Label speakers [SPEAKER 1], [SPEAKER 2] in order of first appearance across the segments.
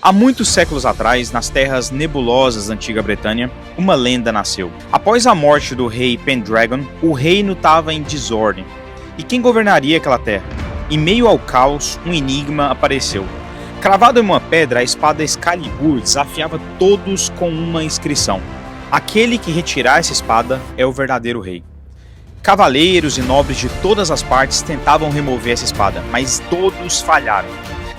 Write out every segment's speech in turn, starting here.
[SPEAKER 1] Há muitos séculos atrás, nas terras nebulosas da antiga Bretanha, uma lenda nasceu. Após a morte do rei Pendragon, o reino estava em desordem. E quem governaria aquela terra? Em meio ao caos, um enigma apareceu. Cravado em uma pedra, a espada Excalibur desafiava todos com uma inscrição: aquele que retirar essa espada é o verdadeiro rei. Cavaleiros e nobres de todas as partes tentavam remover essa espada, mas todos falharam.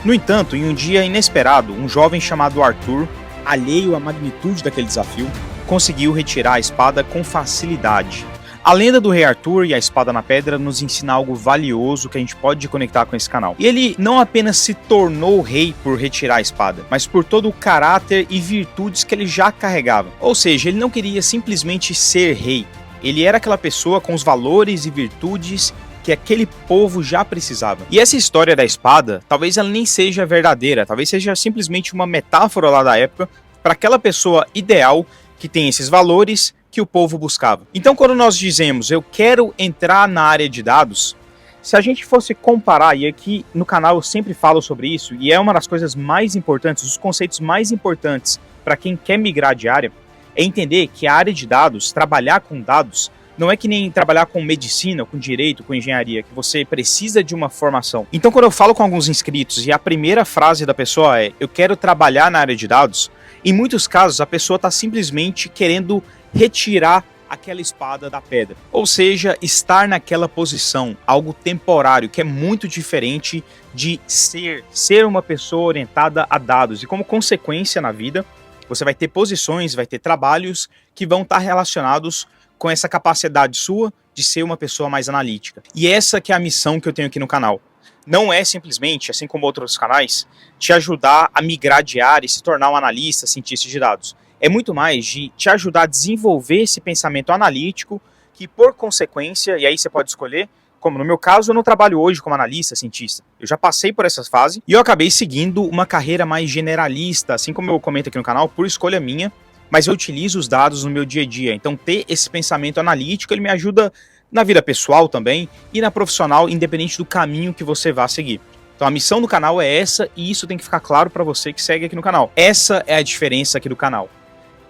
[SPEAKER 1] No entanto, em um dia inesperado, um jovem chamado Arthur, alheio à magnitude daquele desafio, conseguiu retirar a espada com facilidade. A lenda do rei Arthur e a espada na pedra nos ensina algo valioso que a gente pode conectar com esse canal. E ele não apenas se tornou rei por retirar a espada, mas por todo o caráter e virtudes que ele já carregava. Ou seja, ele não queria simplesmente ser rei. Ele era aquela pessoa com os valores e virtudes que aquele povo já precisava. E essa história da espada, talvez ela nem seja verdadeira, talvez seja simplesmente uma metáfora lá da época para aquela pessoa ideal que tem esses valores que o povo buscava. Então, quando nós dizemos eu quero entrar na área de dados, se a gente fosse comparar, e aqui no canal eu sempre falo sobre isso, e é uma das coisas mais importantes, os conceitos mais importantes para quem quer migrar de área, é entender que a área de dados, trabalhar com dados, não é que nem trabalhar com medicina, com direito, com engenharia, que você precisa de uma formação. Então, quando eu falo com alguns inscritos e a primeira frase da pessoa é eu quero trabalhar na área de dados, em muitos casos a pessoa está simplesmente querendo retirar aquela espada da pedra. Ou seja, estar naquela posição, algo temporário, que é muito diferente de ser uma pessoa orientada a dados. E como consequência na vida, você vai ter posições, vai ter trabalhos que vão estar relacionados com essa capacidade sua de ser uma pessoa mais analítica. E essa que é a missão que eu tenho aqui no canal. Não é simplesmente, assim como outros canais, te ajudar a migrar de área e se tornar um analista, cientista de dados. É muito mais de te ajudar a desenvolver esse pensamento analítico que, por consequência, e aí você pode escolher, como no meu caso, eu não trabalho hoje como analista, cientista. Eu já passei por essa fase e eu acabei seguindo uma carreira mais generalista, assim como eu comento aqui no canal, por escolha minha, mas eu utilizo os dados no meu dia a dia. Então ter esse pensamento analítico, ele me ajuda na vida pessoal também e na profissional, independente do caminho que você vá seguir. Então a missão do canal é essa e isso tem que ficar claro para você que segue aqui no canal. Essa é a diferença aqui do canal.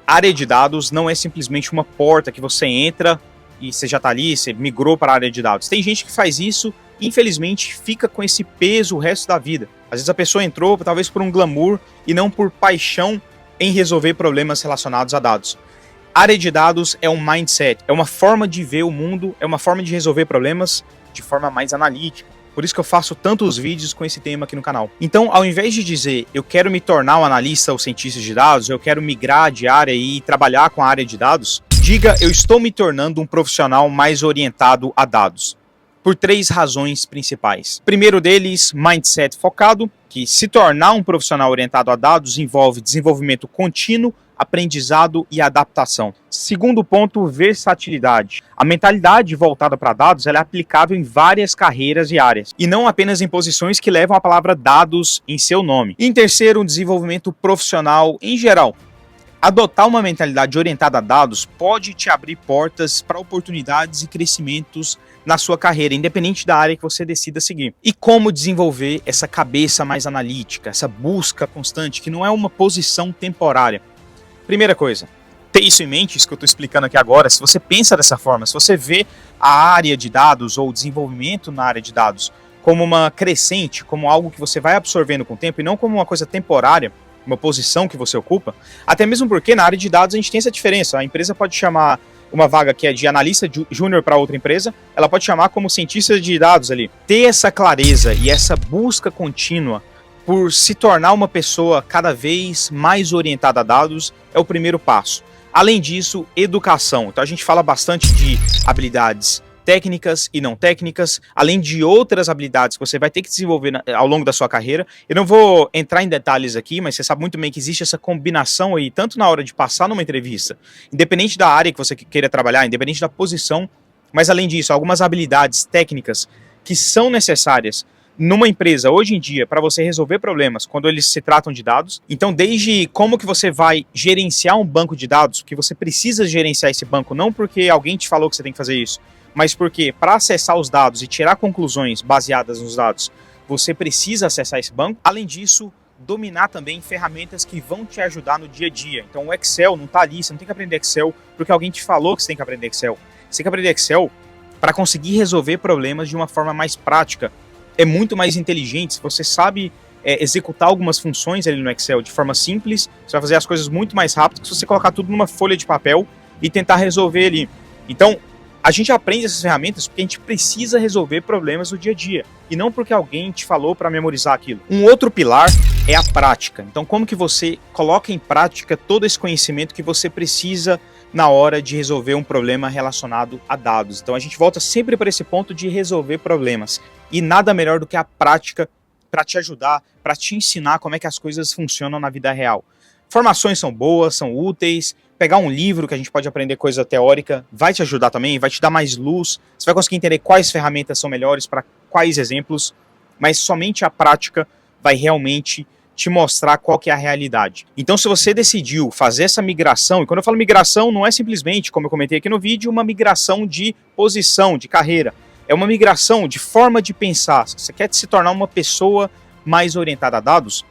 [SPEAKER 1] A área de dados não é simplesmente uma porta que você entra e você já está ali, você migrou para a área de dados. Tem gente que faz isso e infelizmente fica com esse peso o resto da vida. Às vezes a pessoa entrou talvez por um glamour e não por paixão em resolver problemas relacionados a dados. A área de dados é um mindset, é uma forma de ver o mundo, é uma forma de resolver problemas de forma mais analítica. Por isso que eu faço tantos vídeos com esse tema aqui no canal. Então, ao invés de dizer eu quero me tornar um analista ou cientista de dados, eu quero migrar de área e trabalhar com a área de dados, diga eu estou me tornando um profissional mais orientado a dados. Por 3 razões principais. Primeiro deles, mindset focado, que se tornar um profissional orientado a dados envolve desenvolvimento contínuo, aprendizado e adaptação. Segundo ponto, versatilidade. A mentalidade voltada para dados ela é aplicável em várias carreiras e áreas, e não apenas em posições que levam a palavra dados em seu nome. E em terceiro, um desenvolvimento profissional em geral. Adotar uma mentalidade orientada a dados pode te abrir portas para oportunidades e crescimentos na sua carreira, independente da área que você decida seguir. E como desenvolver essa cabeça mais analítica, essa busca constante, que não é uma posição temporária. Primeira coisa, ter isso em mente, isso que eu estou explicando aqui agora, se você pensa dessa forma, se você vê a área de dados ou o desenvolvimento na área de dados como uma crescente, como algo que você vai absorvendo com o tempo e não como uma coisa temporária, uma posição que você ocupa, até mesmo porque na área de dados a gente tem essa diferença. A empresa pode chamar uma vaga que é de analista júnior para outra empresa, ela pode chamar como cientista de dados ali. Ter essa clareza e essa busca contínua por se tornar uma pessoa cada vez mais orientada a dados é o primeiro passo. Além disso, educação. Então a gente fala bastante de habilidades técnicas e não técnicas, além de outras habilidades que você vai ter que desenvolver ao longo da sua carreira. Eu não vou entrar em detalhes aqui, mas você sabe muito bem que existe essa combinação aí, tanto na hora de passar numa entrevista, independente da área que você queira trabalhar, independente da posição, mas além disso, algumas habilidades técnicas que são necessárias numa empresa hoje em dia para você resolver problemas quando eles se tratam de dados. Então, desde como que você vai gerenciar um banco de dados, que você precisa gerenciar esse banco, não porque alguém te falou que você tem que fazer isso, mas porque para acessar os dados e tirar conclusões baseadas nos dados, você precisa acessar esse banco. Além disso, dominar também ferramentas que vão te ajudar no dia a dia. Então o Excel não está ali, você não tem que aprender Excel porque alguém te falou que você tem que aprender Excel. Você tem que aprender Excel para conseguir resolver problemas de uma forma mais prática. É muito mais inteligente, se você sabe executar algumas funções ali no Excel de forma simples, você vai fazer as coisas muito mais rápido que se você colocar tudo numa folha de papel e tentar resolver ali. Então, a gente aprende essas ferramentas porque a gente precisa resolver problemas do dia a dia, e não porque alguém te falou para memorizar aquilo. Um outro pilar é a prática. Então, como que você coloca em prática todo esse conhecimento que você precisa na hora de resolver um problema relacionado a dados? Então, a gente volta sempre para esse ponto de resolver problemas, e nada melhor do que a prática para te ajudar, para te ensinar como é que as coisas funcionam na vida real. Formações são boas, são úteis. Pegar um livro que a gente pode aprender coisa teórica vai te ajudar também, vai te dar mais luz. Você vai conseguir entender quais ferramentas são melhores para quais exemplos, mas somente a prática vai realmente te mostrar qual que é a realidade. Então, se você decidiu fazer essa migração, e quando eu falo migração, não é simplesmente, como eu comentei aqui no vídeo, uma migração de posição, de carreira. É uma migração de forma de pensar. Se você quer se tornar uma pessoa mais orientada a dados,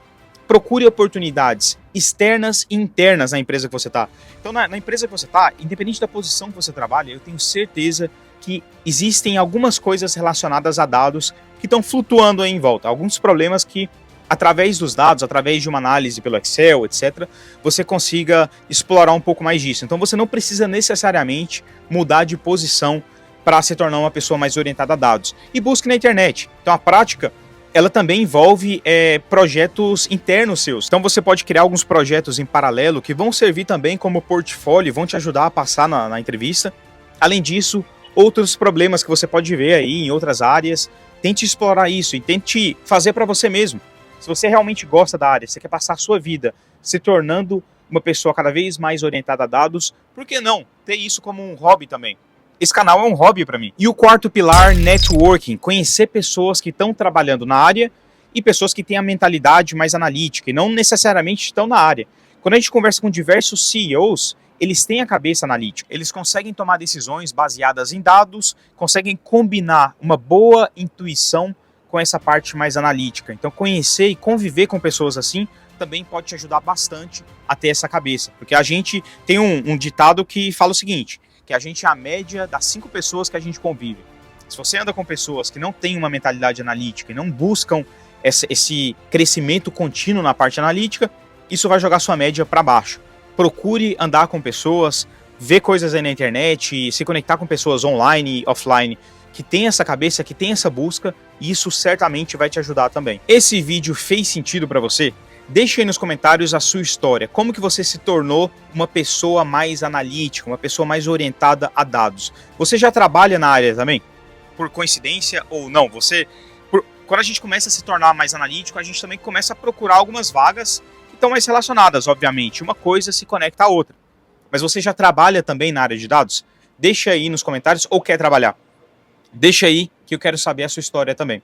[SPEAKER 1] procure oportunidades externas e internas na empresa que você está. Então, na empresa que você está, independente da posição que você trabalha, eu tenho certeza que existem algumas coisas relacionadas a dados que estão flutuando aí em volta. Alguns problemas que, através dos dados, através de uma análise pelo Excel, etc., você consiga explorar um pouco mais disso. Então, você não precisa necessariamente mudar de posição para se tornar uma pessoa mais orientada a dados. E busque na internet. Então, a prática, ela também envolve projetos internos seus. Então você pode criar alguns projetos em paralelo que vão servir também como portfólio, vão te ajudar a passar na entrevista. Além disso, outros problemas que você pode ver aí em outras áreas, tente explorar isso e tente fazer para você mesmo. Se você realmente gosta da área, você quer passar a sua vida se tornando uma pessoa cada vez mais orientada a dados, por que não ter isso como um hobby também? Esse canal é um hobby para mim. E o quarto pilar, networking. Conhecer pessoas que estão trabalhando na área e pessoas que têm a mentalidade mais analítica e não necessariamente estão na área. Quando a gente conversa com diversos CEOs, eles têm a cabeça analítica. Eles conseguem tomar decisões baseadas em dados, conseguem combinar uma boa intuição com essa parte mais analítica. Então, conhecer e conviver com pessoas assim também pode te ajudar bastante a ter essa cabeça. Porque a gente tem um ditado que fala o seguinte, que a gente é a média das 5 pessoas que a gente convive. Se você anda com pessoas que não têm uma mentalidade analítica e não buscam esse crescimento contínuo na parte analítica, isso vai jogar sua média para baixo. Procure andar com pessoas, ver coisas aí na internet, se conectar com pessoas online e offline que tem essa cabeça, que tem essa busca, e isso certamente vai te ajudar também. Esse vídeo fez sentido para você? Deixe aí nos comentários a sua história, como que você se tornou uma pessoa mais analítica, uma pessoa mais orientada a dados. Você já trabalha na área também? Por coincidência ou não? Quando a gente começa a se tornar mais analítico, a gente também começa a procurar algumas vagas que estão mais relacionadas, obviamente. Uma coisa se conecta à outra. Mas você já trabalha também na área de dados? Deixa aí nos comentários ou quer trabalhar. Deixa aí que eu quero saber a sua história também.